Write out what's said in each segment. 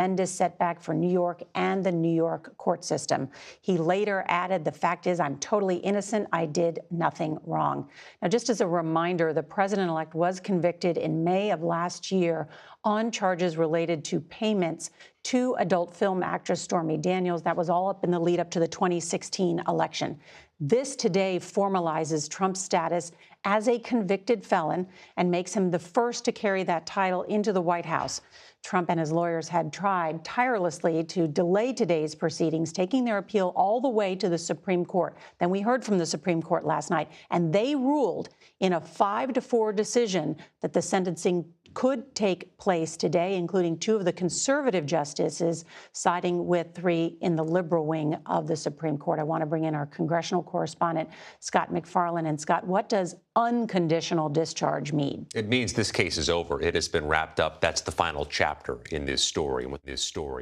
tremendous setback for New York and the New York court system. He later added, "The fact is, I'm totally innocent. I did nothing wrong." Now, just as a reminder, the president-elect was convicted in May of last year on charges related to payments to adult film actress Stormy Daniels. That was all up in the lead up to the 2016 election. This today formalizes Trump's status as a convicted felon and makes him the first to carry that title into the White House. Trump and his lawyers had tried tirelessly to delay today's proceedings, taking their appeal all the way to the Supreme Court. Then we heard from the Supreme Court last night, and they ruled in a 5-4 decision that the sentencing could take place today, including 2 of the conservative justices siding with 3 in the liberal wing of the Supreme Court. I want to bring in our congressional correspondent, Scott MacFarlane. And Scott, what does unconditional discharge mean? It means this case is over. It has been wrapped up. That's the final chapter in this story. And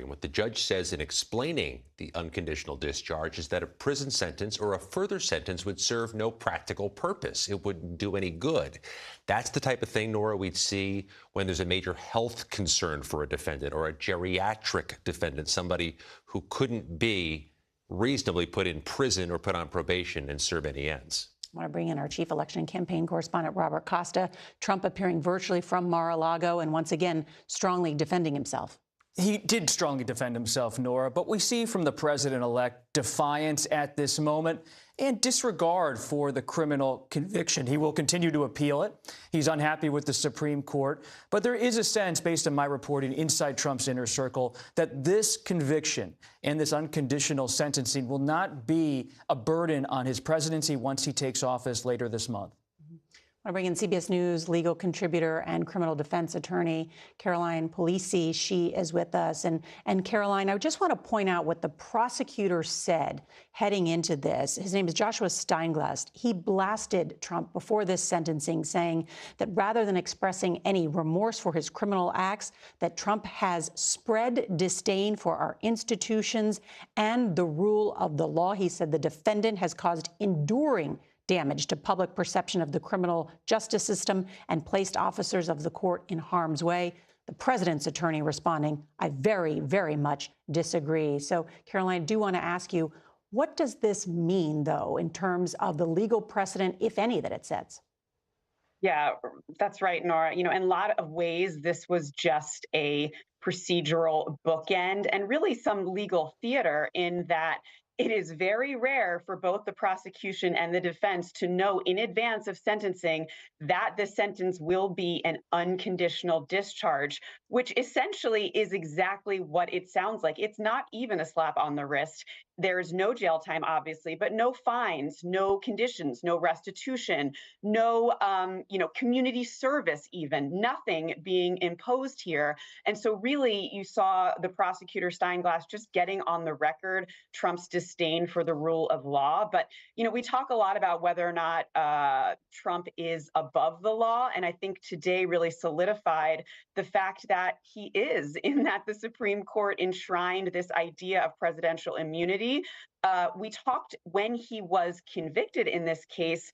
what the judge says in explaining the unconditional discharge is that a prison sentence or a further sentence would serve no practical purpose. It wouldn't do any good. That's the type of thing, Nora, we'd see when there's a major health concern for a defendant or a geriatric defendant, somebody who couldn't be reasonably put in prison or put on probation and serve any ends. I want to bring in our chief election campaign correspondent, Robert Costa. Trump appearing virtually from Mar-a-Lago and once again strongly defending himself. He did strongly defend himself, Nora, but we see from the president-elect defiance at this moment and disregard for the criminal conviction. He will continue to appeal it. He's unhappy with the Supreme Court, but there is a sense, based on my reporting inside Trump's inner circle, that this conviction and this unconditional sentencing will not be a burden on his presidency once he takes office later this month. I bring in CBS News legal contributor and criminal defense attorney Caroline Polisi. She is with us. And Caroline, I just want to point out what the prosecutor said heading into this. His name is Joshua Steinglass. He blasted Trump before this sentencing, saying that rather than expressing any remorse for his criminal acts, that Trump has spread disdain for our institutions and the rule of the law. He said the defendant has caused enduring damage to public perception of the criminal justice system and placed officers of the court in harm's way. The president's attorney responding, "I very, very much disagree." So, Caroline, I do want to ask you, what does this mean, though, in terms of the legal precedent, if any, that it sets? Yeah, that's right, Nora. In a lot of ways, this was just a procedural bookend and really some legal theater in that it is very rare for both the prosecution and the defense to know in advance of sentencing that the sentence will be an unconditional discharge, which essentially is exactly what it sounds like. It's not even a slap on the wrist. There's no jail time, obviously, but no fines, no conditions, no restitution, no, community service, even nothing being imposed here. And so really you saw the prosecutor Steinglass just getting on the record Trump's disdain for the rule of law. But, we talk a lot about whether or not Trump is above the law. And I think today really solidified the fact that he is, in that the Supreme Court enshrined this idea of presidential immunity. We talked when he was convicted in this case.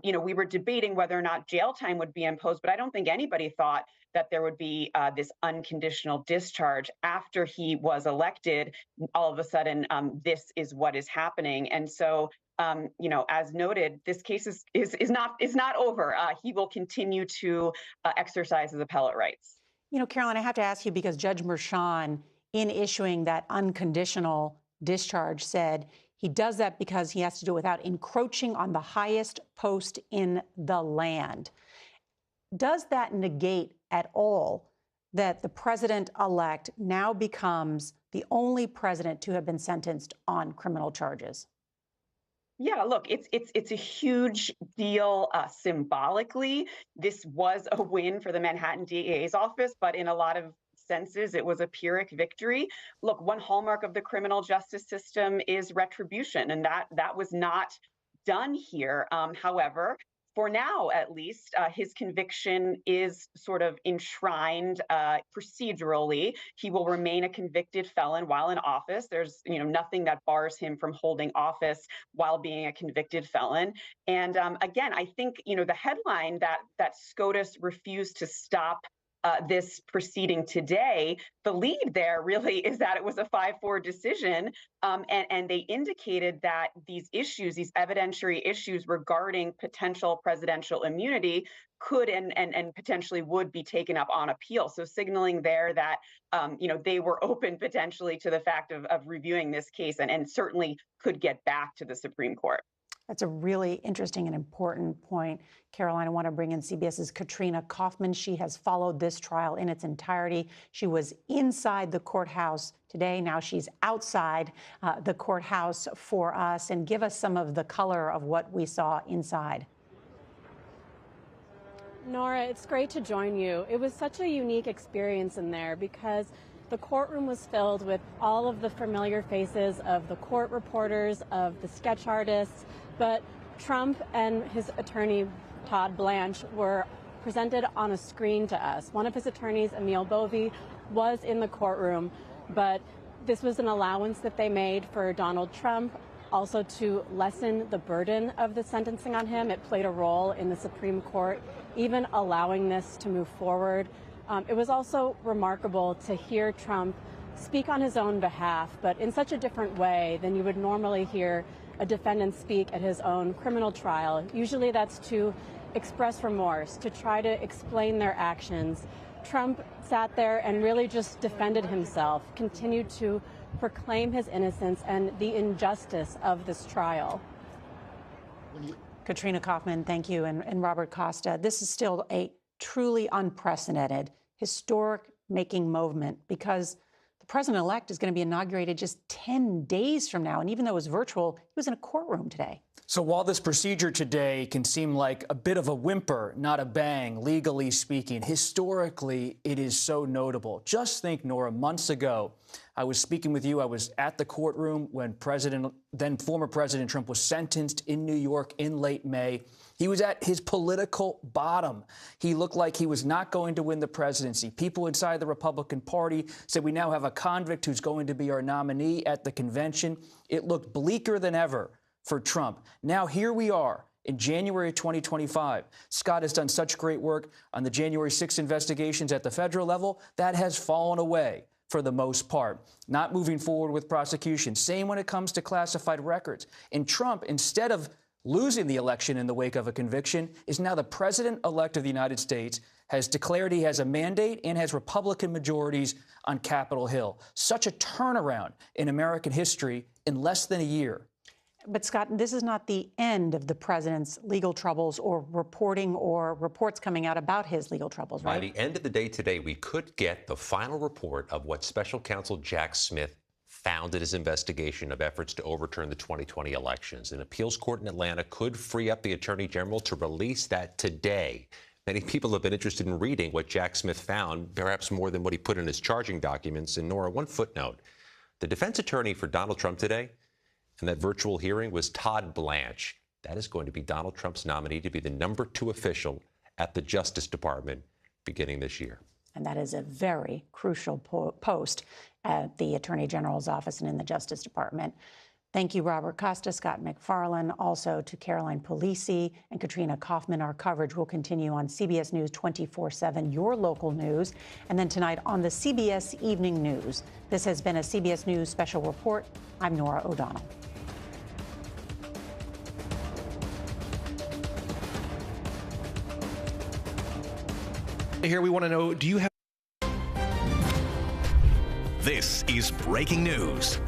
We were debating whether or not jail time would be imposed, but I don't think anybody thought that there would be this unconditional discharge after he was elected. All of a sudden, this is what is happening. And so, as noted, this case is not over. He will continue to exercise his appellate rights. Caroline, I have to ask you, because Judge Merchan, in issuing that unconditional discharge, said he does that because he has to do it without encroaching on the highest post in the land. Does that negate at all that the president-elect now becomes the only president to have been sentenced on criminal charges? Yeah, look, it's a huge deal symbolically. This was a win for the Manhattan DA's office, but in a lot of senses, it was a Pyrrhic victory. Look, one hallmark of the criminal justice system is retribution, and that was not done here. However, for now, at least, his conviction is sort of enshrined procedurally. He will remain a convicted felon while in office. There's nothing that bars him from holding office while being a convicted felon. And again, I think the headline that SCOTUS refused to stop this proceeding today, the lead there really is that it was a 5-4 decision. And they indicated that these issues, these evidentiary issues regarding potential presidential immunity, could and potentially would be taken up on appeal. So signaling there that they were open potentially to the fact of reviewing this case and certainly could get back to the Supreme Court. That's a really interesting and important point. Caroline, I want to bring in CBS's Katrina Kaufman. She has followed this trial in its entirety. She was inside the courthouse today. Now she's outside the courthouse for us. And give us some of the color of what we saw inside. Nora, it's great to join you. It was such a unique experience in there because the courtroom was filled with all of the familiar faces of the court reporters, of the sketch artists, but Trump and his attorney, Todd Blanche, were presented on a screen to us. One of his attorneys, Emil Bovee, was in the courtroom, but this was an allowance that they made for Donald Trump, also to lessen the burden of the sentencing on him. It played a role in the Supreme Court, even allowing this to move forward. It was also remarkable to hear Trump speak on his own behalf, but in such a different way than you would normally hear a defendant speak at his own criminal trial. Usually that's to express remorse, to try to explain their actions. Trump sat there and really just defended himself, continued to proclaim his innocence and the injustice of this trial. Katrina Kaufman, thank you. And Robert Costa, this is still a truly unprecedented, historic making moment because the president-elect is going to be inaugurated just 10 days from now. And even though it was virtual, he was in a courtroom today. So while this procedure today can seem like a bit of a whimper, not a bang, legally speaking, historically, it is so notable. Just think, Nora, months ago, I was speaking with you. I was at the courtroom when then former President Trump was sentenced in New York in late May. He was at his political bottom. He looked like he was not going to win the presidency. People inside the Republican Party said we now have a convict who's going to be our nominee at the convention. It looked bleaker than ever for Trump. Now here we are in January 2025. Scott has done such great work on the January 6th investigations at the federal level. That has fallen away for the most part, not moving forward with prosecution. Same when it comes to classified records. And Trump, instead of losing the election in the wake of a conviction, is now the president-elect of the United States, has declared he has a mandate and has Republican majorities on Capitol Hill. Such a turnaround in American history in less than a year. But, Scott, this is not the end of the president's legal troubles or reporting or reports coming out about his legal troubles, right? By the end of the day today, we could get the final report of what Special Counsel Jack Smith found in his investigation of efforts to overturn the 2020 elections. An appeals court in Atlanta could free up the attorney general to release that today. Many people have been interested in reading what Jack Smith found, perhaps more than what he put in his charging documents. And Nora, one footnote. The defense attorney for Donald Trump today in that virtual hearing was Todd Blanche. That is going to be Donald Trump's nominee to be the #2 official at the Justice Department beginning this year. And that is a very crucial post at the Attorney General's office and in the Justice Department. Thank you, Robert Costa, Scott McFarlane, also to Caroline Polisi and Katrina Kaufman. Our coverage will continue on CBS News 24/7, your local news, and then tonight on the CBS Evening News. This has been a CBS News Special Report. I'm Nora O'Donnell. Here we want to know, do you have... This is breaking news.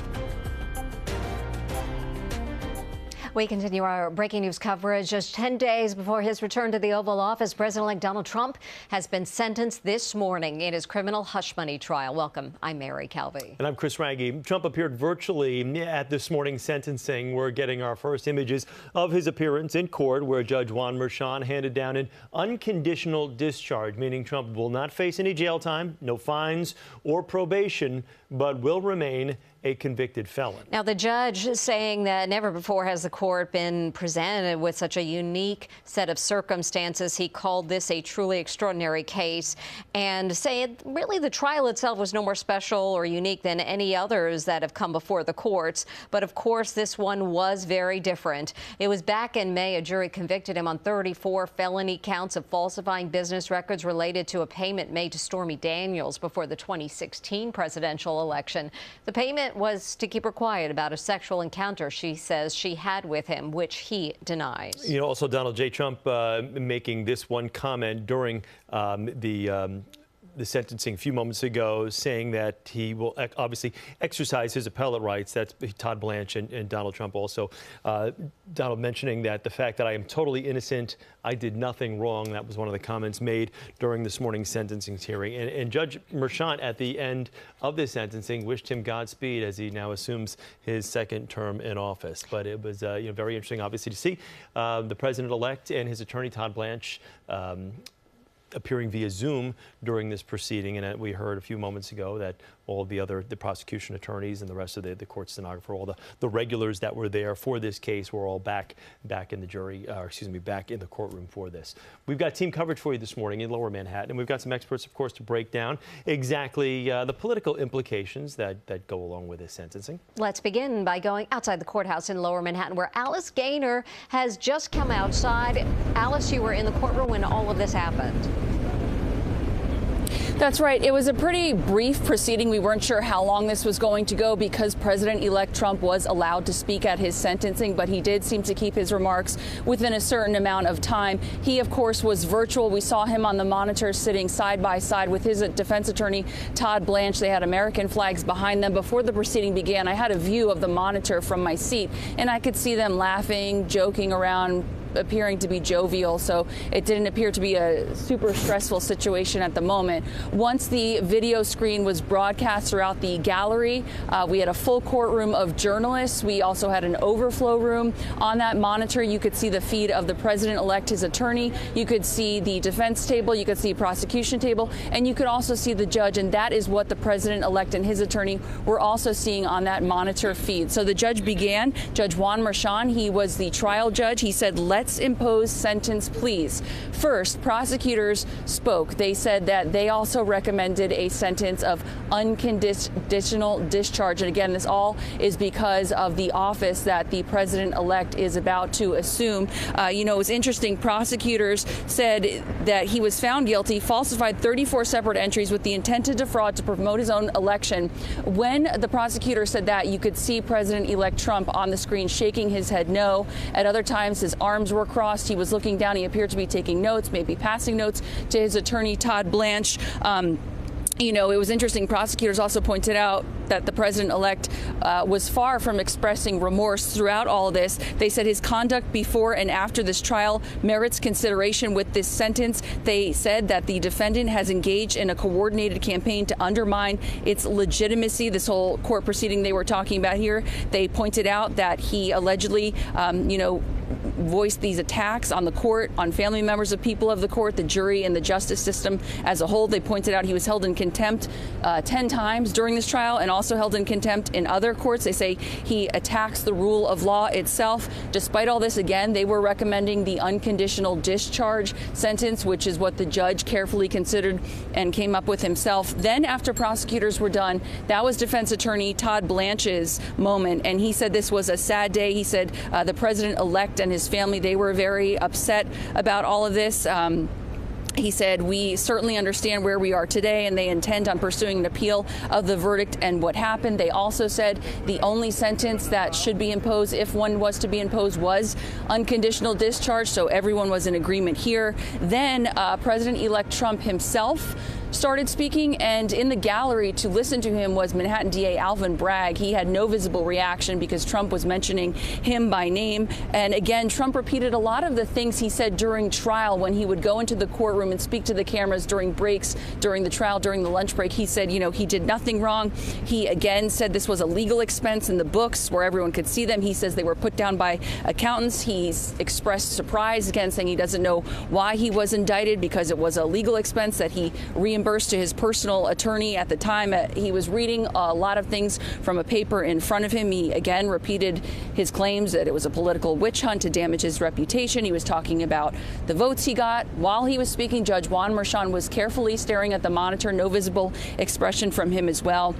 We continue our breaking news coverage. Just 10 days before his return to the Oval Office, President-elect Donald Trump has been sentenced this morning in his criminal hush money trial. Welcome. I'm Mary Calvi. And I'm Chris Raggi. Trump appeared virtually at this morning's sentencing. We're getting our first images of his appearance in court, where Judge Juan Merchan handed down an unconditional discharge, meaning Trump will not face any jail time, no fines or probation, but will remain a convicted felon. Now, the judge saying that never before has the court court been presented with such a unique set of circumstances. He called this a truly extraordinary case and said really the trial itself was no more special or unique than any others that have come before the courts. But of course, this one was very different. It was back in May, a jury convicted him on 34 felony counts of falsifying business records related to a payment made to Stormy Daniels before the 2016 presidential election. The payment was to keep her quiet about a sexual encounter she says she had with him, which he denies. You know, also Donald J. Trump making this one comment during the sentencing a few moments ago, saying that he will obviously exercise his appellate rights. That's Todd Blanche and Donald Trump also. Donald mentioning that the fact that I am totally innocent, I did nothing wrong. That was one of the comments made during this morning's sentencing hearing. And Judge Merchant at the end of this sentencing wished him Godspeed as he now assumes his second term in office. But it was very interesting, obviously, to see the president-elect and his attorney, Todd Blanche, appearing via Zoom during this proceeding. And we heard a few moments ago that all of the prosecution attorneys and the rest of the court stenographer, all the regulars that were there for this case were all back in the jury, back in the courtroom for this. We've got team coverage for you this morning in Lower Manhattan, and we've got some experts, of course, to break down exactly the political implications that go along with this sentencing. Let's begin by going outside the courthouse in Lower Manhattan, where Alice Gaynor has just come outside. Alice, you were in the courtroom when all of this happened. That's right. It was a pretty brief proceeding. We weren't sure how long this was going to go because President-elect Trump was allowed to speak at his sentencing, but he did seem to keep his remarks within a certain amount of time. He, of course, was virtual. We saw him on the monitor sitting side by side with his defense attorney, Todd Blanche. They had American flags behind them. Before the proceeding began, I had a view of the monitor from my seat, and I could see them laughing, joking around, appearing to be jovial, so it didn't appear to be a super stressful situation at the moment. Once the video screen was broadcast throughout the gallery, we had a full courtroom of journalists. We also had an overflow room. On that monitor, you could see the feed of the president-elect, his attorney. You could see the defense table. You could see prosecution table, and you could also see the judge, and that is what the president-elect and his attorney were also seeing on that monitor feed. So the judge began, Judge Juan Merchan. He was the trial judge. He said, "Let's impose sentence, please." First, prosecutors spoke. They said that they also recommended a sentence of unconditional discharge. And again, this all is because of the office that the president-elect is about to assume. It was interesting. Prosecutors said that he was found guilty, falsified 34 separate entries with the intent to defraud to promote his own election. When the prosecutor said that, you could see President-elect Trump on the screen shaking his head no. At other times, his arms were crossed. He was looking down. He appeared to be taking notes, maybe passing notes to his attorney, Todd Blanche. It was interesting. Prosecutors also pointed out that the president-elect was far from expressing remorse throughout all of this. They said his conduct before and after this trial merits consideration with this sentence. They said that the defendant has engaged in a coordinated campaign to undermine its legitimacy, this whole court proceeding they were talking about here. They pointed out that he allegedly, voiced these attacks on the court, on family members of people of the court, the jury, and the justice system as a whole. They pointed out he was held in contempt 10 times during this trial and also held in contempt in other courts. They say he attacks the rule of law itself. Despite all this, again, they were recommending the unconditional discharge sentence, which is what the judge carefully considered and came up with himself. Then after prosecutors were done, that was defense attorney Todd Blanche's moment, and he said this was a sad day. He said the president-elect and his family, they were very upset about all of this. He said, "We certainly understand where we are today, and they intend on pursuing an appeal of the verdict and what happened." They also said the only sentence that should be imposed, if one was to be imposed, was unconditional discharge. So everyone was in agreement here. Then President-elect Trump himself started speaking, and in the gallery to listen to him was Manhattan DA Alvin Bragg. He had no visible reaction because Trump was mentioning him by name. And again, Trump repeated a lot of the things he said during trial when he would go into the courtroom and speak to the cameras during breaks, during the trial, during the lunch break. He said, he did nothing wrong. He again said this was a legal expense in the books where everyone could see them. He says they were put down by accountants. He's expressed surprise, again, saying he doesn't know why he was indicted because it was a legal expense that he reimbursed burst to his personal attorney at the time. He was reading a lot of things from a paper in front of him. He again repeated his claims that it was a political witch hunt to damage his reputation. He was talking about the votes he got. While he was speaking, Judge Juan Merchan was carefully staring at the monitor, no visible expression from him as well.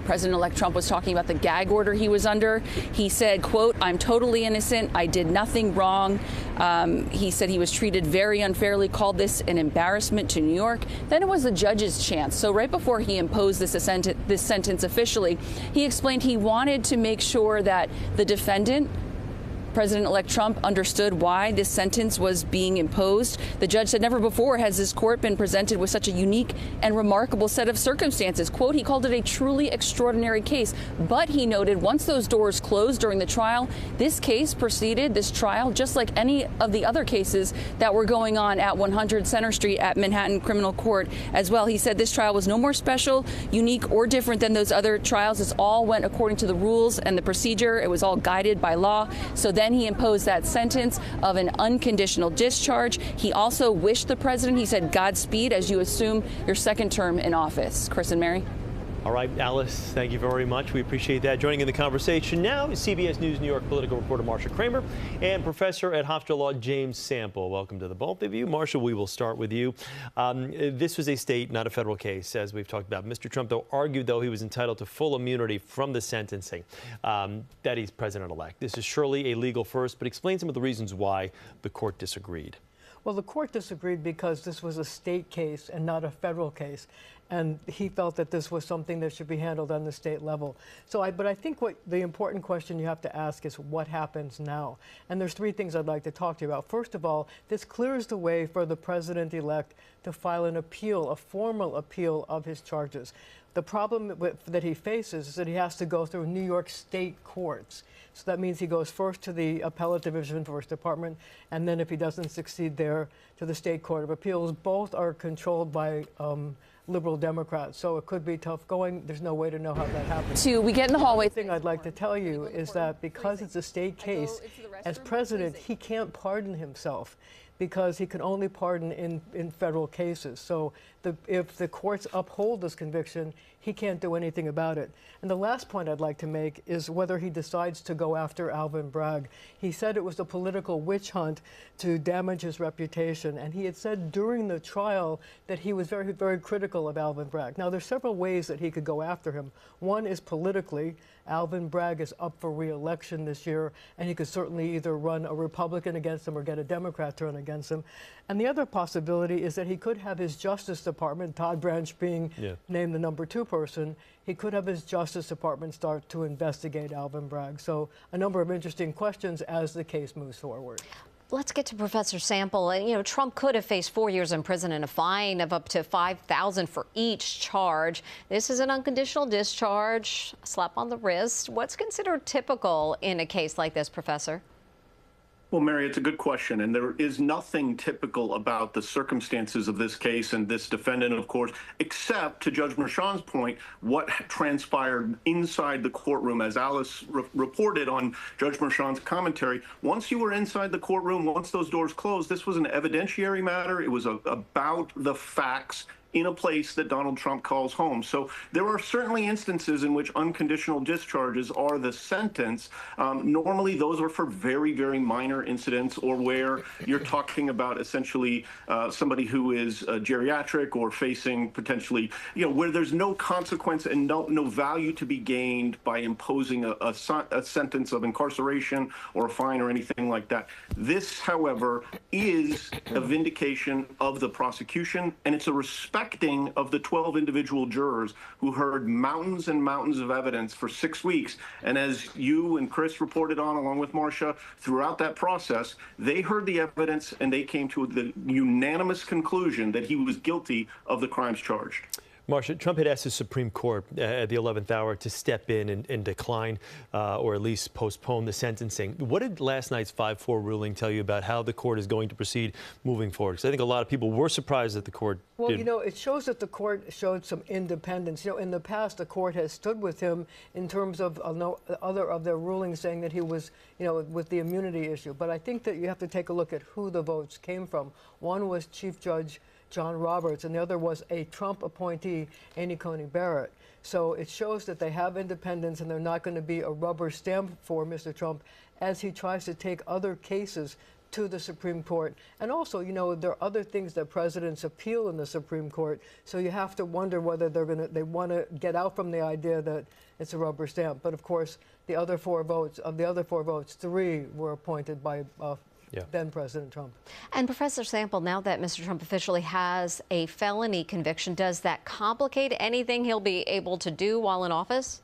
President-elect Trump was talking about the gag order he was under. He said, quote, "I'm totally innocent. I did nothing wrong." He said he was treated very unfairly, called this an embarrassment to New York. Then it was the judge's chance. So right before he imposed this sentence officially, he explained he wanted to make sure that the defendant, President-elect Trump, understood why this sentence was being imposed. The judge said never before has this court been presented with such a unique and remarkable set of circumstances. Quote, he called it a truly extraordinary case. But he noted once those doors closed during the trial, this case proceeded, this trial, just like any of the other cases that were going on at 100 Center Street at Manhattan Criminal Court as well. He said this trial was no more special, unique, or different than those other trials. This all went according to the rules and the procedure. It was all guided by law. So then he imposed that sentence of an unconditional discharge. He also wished the president, he said, Godspeed as you assume your second term in office. Chris and Mary. All right, Alice, thank you very much. We appreciate that. Joining in the conversation now is CBS News New York political reporter Marcia Kramer and professor at Hofstra Law James Sample. Welcome to the both of you. Marcia, we will start with you. This was a state, not a federal case, as we've talked about. Mr. Trump, though, argued, though, he was entitled to full immunity from the sentencing, that he's president-elect. This is surely a legal first, but explain some of the reasons why the court disagreed. Well, the court disagreed because this was a state case and not a federal case. And he felt that this was something that should be handled on the state level. But I think what the important question you have to ask is what happens now? And there's three things I'd like to talk to you about. First of all, this clears the way for the president-elect to file an appeal, a formal appeal of his charges. The problem that he faces is that he has to go through New York state courts. So that means he goes first to the appellate division, first department, and then if he doesn't succeed there, to the state court of appeals. Both are controlled by liberal Democrats, so it could be tough going. There's no way to know how that happens. We get in the hallway. The thing I'd like to tell you is that because it's a state case, as president, he can't pardon himself because he can only pardon in federal cases. So if the courts uphold this conviction, he can't do anything about it. And the last point I'd like to make is whether he decides to go after Alvin Bragg. He said it was a political witch hunt to damage his reputation, and he had said during the trial that he was very, very critical of Alvin Bragg. Now, there's several ways that he could go after him. One is politically. Alvin Bragg is up for re-election this year, and he could certainly either run a Republican against him or get a Democrat to run against him. And the other possibility is that he could have his Justice Department, Todd Branch being named the #2 person, he could have his Justice Department start to investigate Alvin Bragg. So a number of interesting questions as the case moves forward. Let's get to Professor Sample. Trump could have faced 4 years in prison and a fine of up to $5,000 for each charge. This is an unconditional discharge, a slap on the wrist. What's considered typical in a case like this, Professor? Well, Mary, it's a good question, and there is nothing typical about the circumstances of this case and this defendant, of course, except, to Judge Merchan's point, what transpired inside the courtroom. As Alice reported on Judge Merchan's commentary, once you were inside the courtroom, once those doors closed, this was an evidentiary matter. It was about the facts in a place that Donald Trump calls home. So there are certainly instances in which unconditional discharges are the sentence. Normally, those are for very, very minor incidents or where you're talking about essentially somebody who is geriatric or facing potentially, where there's no consequence and no value to be gained by imposing a sentence of incarceration or a fine or anything like that. This, however, is a vindication of the prosecution, and it's a respecting of the 12 individual jurors who heard mountains and mountains of evidence for 6 weeks. And as you and Chris reported on, along with Marcia, throughout that process, they heard the evidence and they came to the unanimous conclusion that he was guilty of the crimes charged. Marcia, Trump had asked the Supreme Court at the 11th hour to step in and decline or at least postpone the sentencing. What did last night's 5-4 ruling tell you about how the court is going to proceed moving forward? Because I think a lot of people were surprised that the court did. It shows that the court showed some independence. In the past, the court has stood with him in terms of other of their rulings saying that he was, with the immunity issue. But I think that you have to take a look at who the votes came from. One was Chief Judge John Roberts, and the other was a Trump appointee, Amy Coney Barrett. So it shows that they have independence and they're not going to be a rubber stamp for Mr. Trump as he tries to take other cases to the Supreme Court. And also, you know, there are other things that presidents appeal in the Supreme Court. So you have to wonder whether they want to get out from the idea that it's a rubber stamp. But of course, the other 4 votes, of the other 4 votes, 3 were appointed by then President Trump. And Professor Sample, now that Mr. Trump officially has a felony conviction, does that complicate anything he'll be able to do while in office?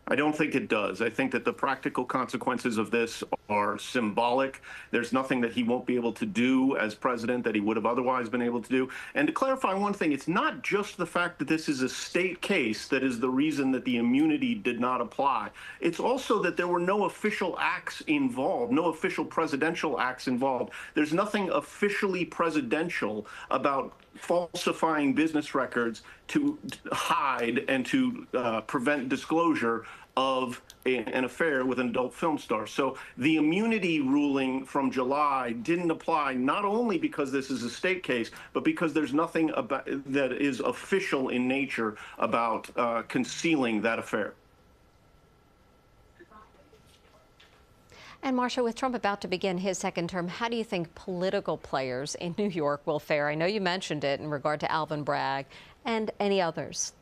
I don't think it does. I think that the practical consequences of this are symbolic. There's nothing that he won't be able to do as president that he would have otherwise been able to do. And to clarify one thing, it's not just the fact that this is a state case that is the reason that the immunity did not apply. It's also that there were no official acts involved, no official presidential acts involved. There's nothing officially presidential about falsifying business records to hide and to prevent disclosure of an affair with an adult film star. So the immunity ruling from July didn't apply, not only because this is a state case, but because there's nothing about that is official in nature about concealing that affair. And Marcia, with Trump about to begin his second term, how do you think political players in New York will fare? I know you mentioned it in regard to Alvin Bragg and any others.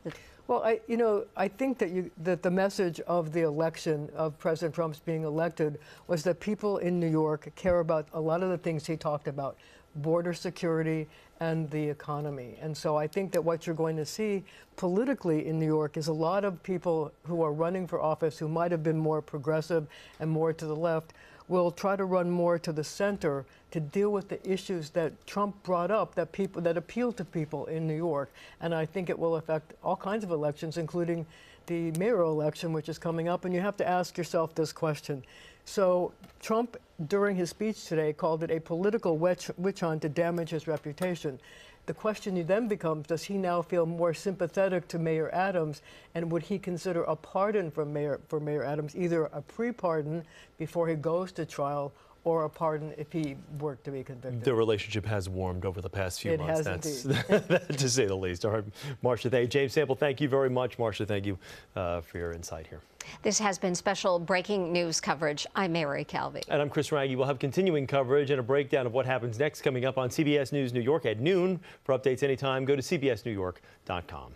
Well, I think that the message of the election of President Trump's being elected was that people in New York care about a lot of the things he talked about, border security and the economy. And so I think that what you're going to see politically in New York is a lot of people who are running for office who might have been more progressive and more to the left will try to run more to the center to deal with the issues that Trump brought up that appeal to people in New York. And I think it will affect all kinds of elections, including the mayoral election, which is coming up. And you have to ask yourself this question. So Trump, during his speech today, called it a political witch hunt to damage his reputation. The question then becomes, does he now feel more sympathetic to Mayor Adams, and would he consider a pardon for Mayor Adams, either a pre-pardon before he goes to trial, or a pardon if he were to be convicted? The relationship has warmed over the past few months. It has indeed. To say the least. All right, Marcia, James Sample, thank you very much. Marcia, thank you for your insight here. This has been special breaking news coverage. I'm Mary Calvi. And I'm Chris Rangi. We'll have continuing coverage and a breakdown of what happens next coming up on CBS News New York at noon. For updates anytime, go to cbsnewyork.com.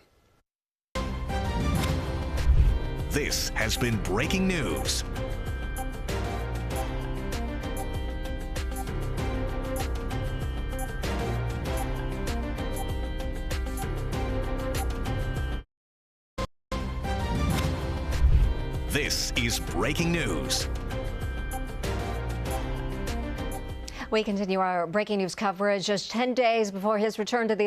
This has been breaking news. This is breaking news. We continue our breaking news coverage just 10 days before his return to the